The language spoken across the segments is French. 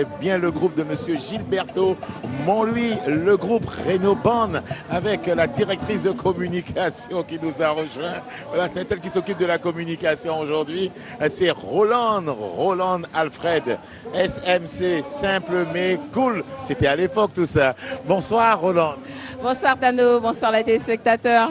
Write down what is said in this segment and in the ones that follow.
c'est bien le groupe de Monsieur Gilberto Montlouis, le groupe Rénoband, avec la directrice de communication qui nous a rejoint. Voilà, c'est elle qui s'occupe de la communication aujourd'hui. C'est Roland Alfred, SMC, simple mais cool. C'était à l'époque tout ça. Bonsoir Roland. Bonsoir Tano, bonsoir les téléspectateurs.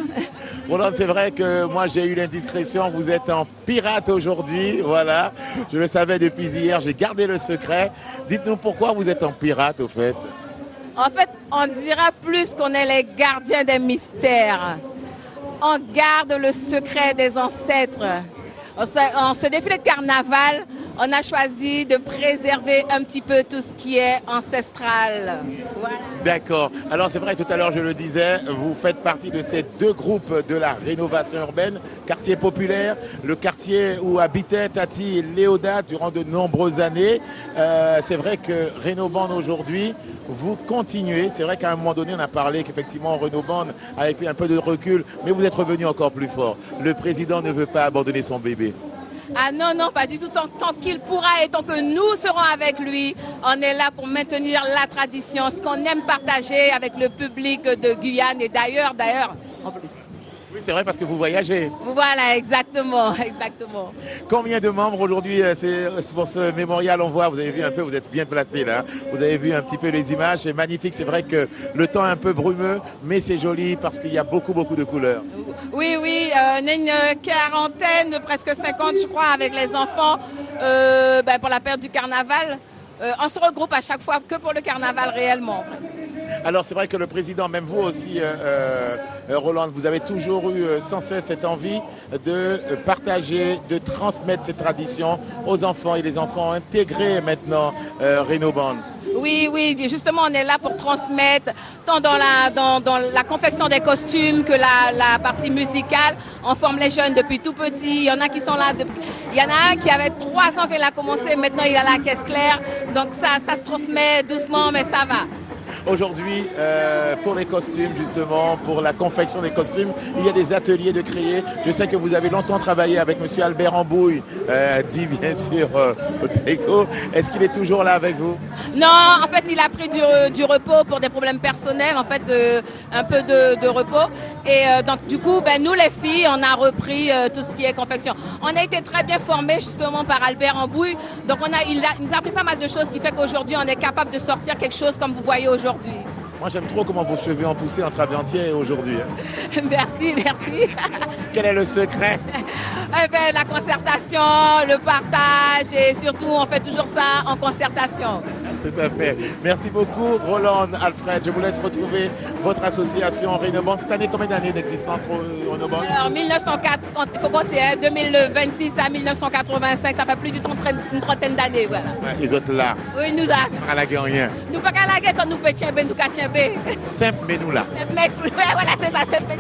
Roland, c'est vrai que moi j'ai eu l'indiscrétion, vous êtes en pirate aujourd'hui, voilà. Je le savais depuis hier, j'ai gardé le secret. Dites-nous pourquoi vous êtes en pirate au fait. En fait, on dira plus qu'on est les gardiens des mystères. On garde le secret des ancêtres. En ce défilé de carnaval, on a choisi de préserver un petit peu tout ce qui est ancestral. Voilà. D'accord. Alors c'est vrai, tout à l'heure je le disais, vous faites partie de ces deux groupes de la rénovation urbaine, quartier populaire, le quartier où habitait Tati et Léodat durant de nombreuses années. C'est vrai que Rénoband aujourd'hui, vous continuez. C'est vrai qu'à un moment donné, on a parlé qu'effectivement Rénoband avait pris un peu de recul, mais vous êtes revenu encore plus fort. Le président ne veut pas abandonner son bébé. Ah non, non, pas du tout. Tant qu'il pourra et tant que nous serons avec lui, on est là pour maintenir la tradition, ce qu'on aime partager avec le public de Guyane et d'ailleurs, en plus. Oui, c'est vrai parce que vous voyagez. Voilà, exactement, exactement. Combien de membres aujourd'hui c'est pour ce mémorial? On voit, vous avez vu un peu, vous êtes bien placé là. Vous avez vu un petit peu les images, c'est magnifique. C'est vrai que le temps est un peu brumeux, mais c'est joli parce qu'il y a beaucoup de couleurs. Oui, on est une quarantaine, presque 50 je crois, avec les enfants pour la période du carnaval. On se regroupe à chaque fois que pour le carnaval réellement. Alors c'est vrai que le président, même vous aussi, Roland, vous avez toujours eu sans cesse cette envie de partager, de transmettre ces traditions aux enfants et les enfants ont intégré maintenant Rénoband. Oui, justement on est là pour transmettre tant dans la confection des costumes que la partie musicale. On forme les jeunes depuis tout petit, il y en a qui sont là depuis... Il y en a un qui avait 3 ans qu'il a commencé, maintenant il a la caisse claire, donc ça se transmet doucement mais ça va. Aujourd'hui, pour les costumes, justement, pour la confection des costumes, il y a des ateliers de créer. Je sais que vous avez longtemps travaillé avec M. Albert Ambouille, dit bien sûr Otego. Est-ce qu'il est toujours là avec vous? Non, en fait, il a pris du repos pour des problèmes personnels, en fait, un peu de repos. Et donc, du coup, nous, les filles, on a repris tout ce qui est confection. On a été très bien formés, justement, par Albert Ambouille. Donc, il nous a appris pas mal de choses, ce qui fait qu'aujourd'hui, on est capable de sortir quelque chose comme vous voyez aujourd'hui. Moi, j'aime trop comment vos cheveux ont poussé entre avant-hier et aujourd'hui. Merci. Quel est le secret? La concertation, le partage et surtout, on fait toujours ça en concertation. Tout à fait. Merci beaucoup, Roland Alfred. Je vous laisse retrouver votre association Rénoband. Cette année, combien d'années d'existence, Rénoband? Alors, 1904, il faut compter, 2026 à 1985, ça fait plus d'une trentaine d'années. Voilà. Ouais, ils sont là. Oui, nous là. À la rien. Nous pas qu'à la guerre quand nous pouvons tchember, nous qu'à tchember. Simple, mais nous là. Voilà, c'est ça, simple.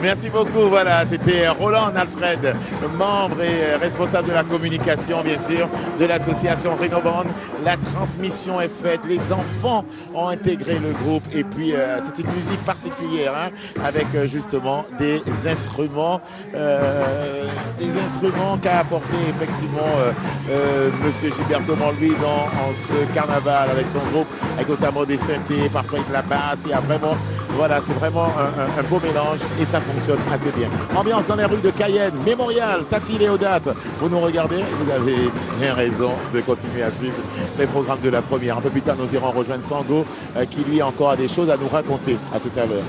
Merci beaucoup. Voilà, c'était Roland Alfred, membre et responsable de la communication, bien sûr, de l'association Rénoband. La transmission est faite, les enfants ont intégré le groupe et puis c'est une musique particulière avec justement des instruments qu'a apporté effectivement Monsieur Gilberto Montlouis dans ce carnaval avec son groupe, avec notamment des synthés, parfois de la basse. Il y a vraiment, voilà, c'est vraiment un beau mélange et ça fonctionne assez bien. Ambiance dans les rues de Cayenne, Mémorial, Tati Léodat. Vous nous regardez, vous avez bien raison de continuer à suivre les programmes de la première. Un peu plus tard, nous irons rejoindre Sango qui lui encore a des choses à nous raconter. À tout à l'heure.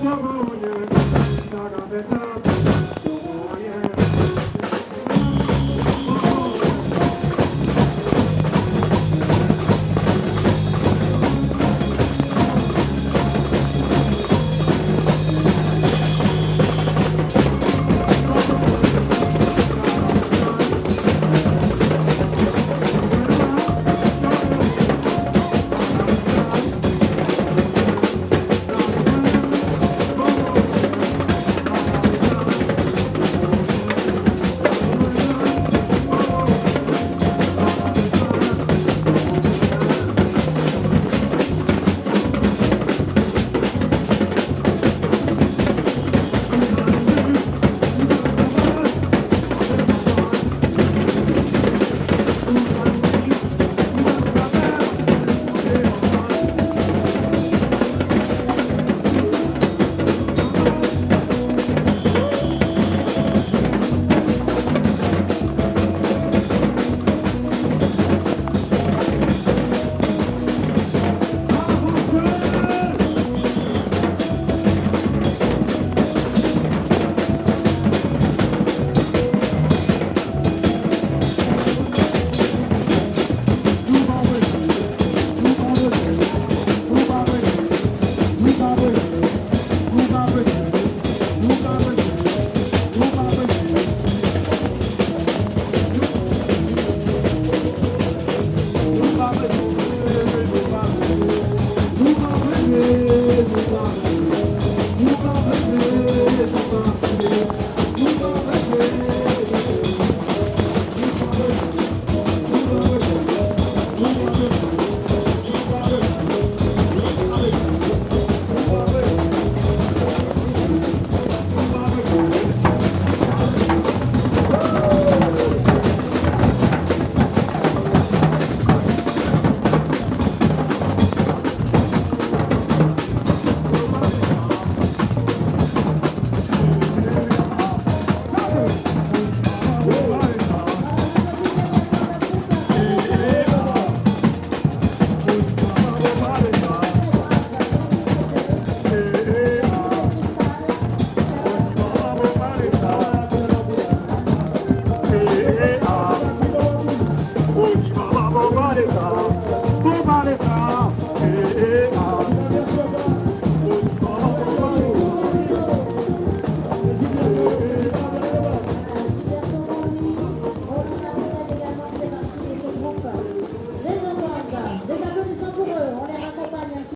Bravo.